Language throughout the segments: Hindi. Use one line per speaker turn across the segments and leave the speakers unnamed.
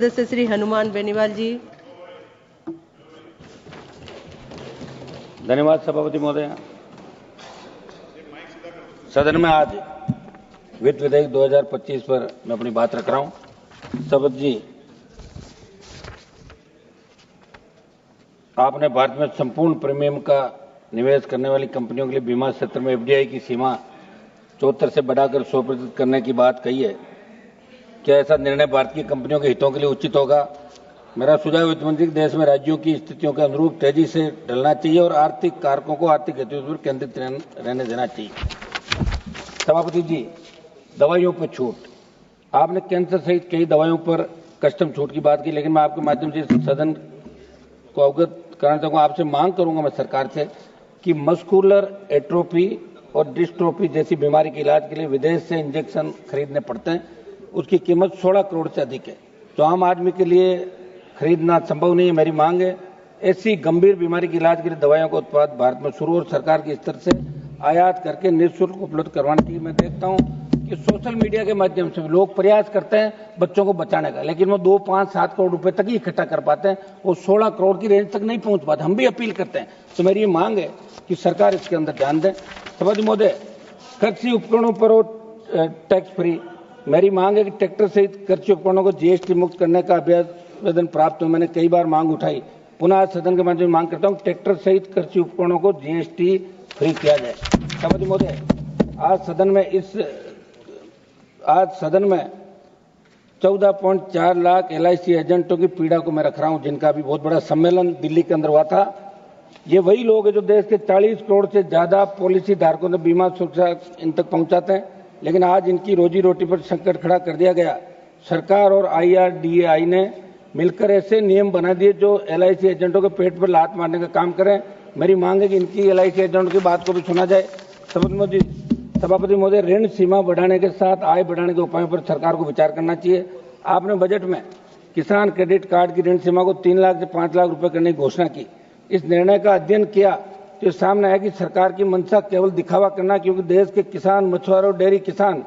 सदस्य श्री हनुमान बेनीवाल जी।
धन्यवाद सभापति महोदय। सदन में आज वित्त विधेयक 2025 पर मैं अपनी बात रख रहा हूं। सभापति जी, आपने भारत में संपूर्ण प्रीमियम का निवेश करने वाली कंपनियों के लिए बीमा क्षेत्र में एफडीआई की सीमा 74 से बढ़ाकर 100% करने की बात कही है। क्या ऐसा निर्णय भारत की कंपनियों के हितों के लिए उचित होगा? मेरा सुझाव वित्त मंत्री के देश में राज्यों की स्थितियों के अनुरूप तेजी से ढलना चाहिए और आर्थिक कारकों को आर्थिक गतिविधियों पर केंद्रित रहने देना चाहिए। सभापति जी, दवाइयों पर छूट, आपने कैंसर सहित कई दवाइयों पर कस्टम छूट की बात की, लेकिन मैं आपके माध्यम से सदन को अवगत कराना चाहूंगा, आपसे मांग करूंगा मैं सरकार से कि मस्कुलर एट्रोफी और डिस्ट्रोफी जैसी बीमारी के इलाज के लिए विदेश से इंजेक्शन खरीदने पड़ते हैं। उसकी कीमत 16 करोड़ से अधिक है, जो आम आदमी के लिए खरीदना संभव नहीं है। मेरी मांग है ऐसी गंभीर बीमारी के इलाज के लिए दवाइयों का उत्पादन भारत में शुरू और सरकार के स्तर से आयात करके निःशुल्क उपलब्ध करवाने की। मैं देखता हूं कि सोशल मीडिया के माध्यम से लोग प्रयास करते हैं बच्चों को बचाने का, लेकिन वो 2, 5, 7 करोड़ रुपए तक ही इकट्ठा कर पाते हैं, वो 16 करोड़ की रेंज तक नहीं पहुंच पाते। हम भी अपील करते हैं, तो मेरी ये मांग है कि सरकार इसके अंदर ध्यान दें। सभापति महोदय, कृषि उपकरणों पर टैक्स फ्री, मेरी मांग है कि ट्रैक्टर सहित कृषि उपकरणों को जीएसटी मुक्त करने का आवेदन प्राप्त हुआ। मैंने कई बार मांग उठाई, पुनः सदन के माध्यम से मांग करता हूं ट्रैक्टर सहित कृषि उपकरणों को जीएसटी फ्री किया जाए। सभापति महोदय, आज सदन में 14.4 लाख एलआईसी एजेंटों की पीड़ा को मैं रख रहा हूं, जिनका भी बहुत बड़ा सम्मेलन दिल्ली के अंदर हुआ था। ये वही लोग हैं जो देश के 40 करोड़ से ज्यादा पॉलिसी धारकों ने बीमा सुरक्षा इन तक पहुंचाते हैं, लेकिन आज इनकी रोजी रोटी पर संकट खड़ा कर दिया गया। सरकार और IRDAI ने मिलकर ऐसे नियम बना दिए जो एलआईसी एजेंटों के पेट पर लात मारने का काम करें। मेरी मांग है कि इनकी एलआईसी एजेंटों की बात को भी सुना जाए। सभापति महोदय, ऋण सीमा बढ़ाने के साथ आय बढ़ाने के उपायों पर सरकार को विचार करना चाहिए। आपने बजट में किसान क्रेडिट कार्ड की ऋण सीमा को 3 लाख से 5 लाख रुपए करने की घोषणा की। इस निर्णय का अध्ययन किया तो सामने आया कि सरकार की मंशा केवल दिखावा करना, क्योंकि देश के किसान, मछुआरे और डेयरी किसान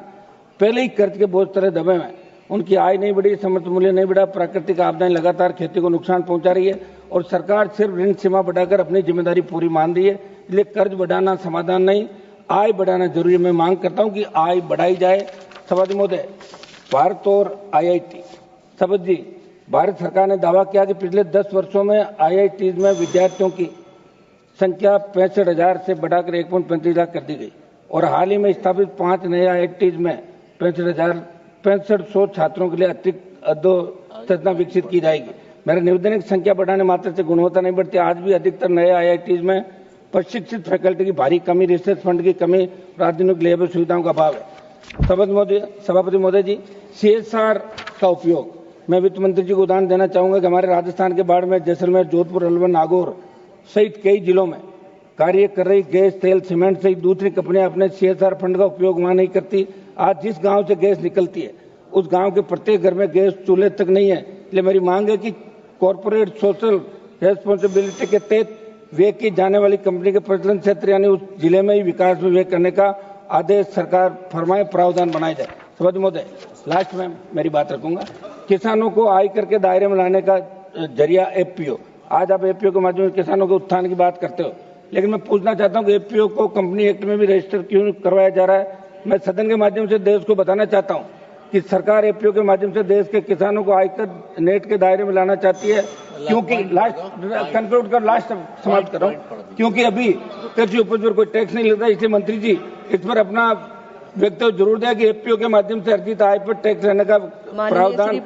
पहले ही कर्ज के बोझ तले दबे हैं। उनकी आय नहीं बढ़ी, समर्थन मूल्य नहीं बढ़ा, प्राकृतिक आपदाएं लगातार खेती को नुकसान पहुंचा रही है और सरकार सिर्फ ऋण सीमा बढ़ाकर अपनी जिम्मेदारी पूरी मान रही है। इसलिए कर्ज बढ़ाना समाधान नहीं, आय बढ़ाना जरूरी है। मैं मांग करता हूं कि आय बढ़ाई जाए। सभापति महोदय, भारत और IIT, सभापति जी, भारत सरकार ने दावा किया कि पिछले 10 वर्षों में IIT में विद्यार्थियों की संख्या 65,000 से बढ़ाकर 1.35 लाख कर दी गई और हाल ही में स्थापित 5 नए IITs में 65,500 छात्रों के लिए अतिरिक्त अधोसंरचना विकसित की जाएगी। मेरा निवेदन है कि संख्या बढ़ाने मात्र से गुणवत्ता नहीं बढ़ती। आज भी अधिकतर नए IITs में प्रशिक्षित फैकल्टी की भारी कमी, रिसर्च फंड की कमी, आधुनिक लेबर सुविधाओं का अभाव है। सभापति महोदय जी, CSR का उपयोग, मैं वित्त मंत्री जी को उदाहरण देना चाहूंगा कि हमारे राजस्थान के बाड़मेर, जैसलमेर, जोधपुर, अलवर, नागौर सहित कई जिलों में कार्य कर रही गैस, तेल, सीमेंट सहित दूसरी कंपनियां अपने CSR फंड का उपयोग वहां नहीं करती। आज जिस गांव से गैस निकलती है उस गांव के प्रत्येक घर में गैस चूल्हे तक नहीं है। इसलिए मेरी मांग है कि कॉर्पोरेट सोशल रेस्पॉन्सिबिलिटी के तहत व्यय की जाने वाली कंपनी के प्रचलन क्षेत्र यानी उस जिले में ही विकास में व्यय करने का आदेश सरकार फरमाए, प्रावधान बनाया जाए। सभापति महोदय, लास्ट में मेरी बात रखूंगा, किसानों को आयकर के दायरे में लाने का जरिया FPO। आज आप FPO के माध्यम से किसानों के उत्थान की बात करते हो, लेकिन मैं पूछना चाहता हूं कि FPO को कंपनी एक्ट में भी रजिस्टर क्यों करवाया जा रहा है? मैं सदन के माध्यम से देश को बताना चाहता हूं कि सरकार FPO के माध्यम से देश के किसानों को आयकर नेट के दायरे में लाना चाहती है, क्योंकि कंक्लूड कर लास्ट समाप्त कर रहा हूं, क्योंकि अभी कृषि उपज पर कोई टैक्स नहीं लगता। इसलिए मंत्री जी इस पर अपना वक्तव्य जरूर दें कि FPO के माध्यम से अर्जित आय पर टैक्स रहने का प्रावधान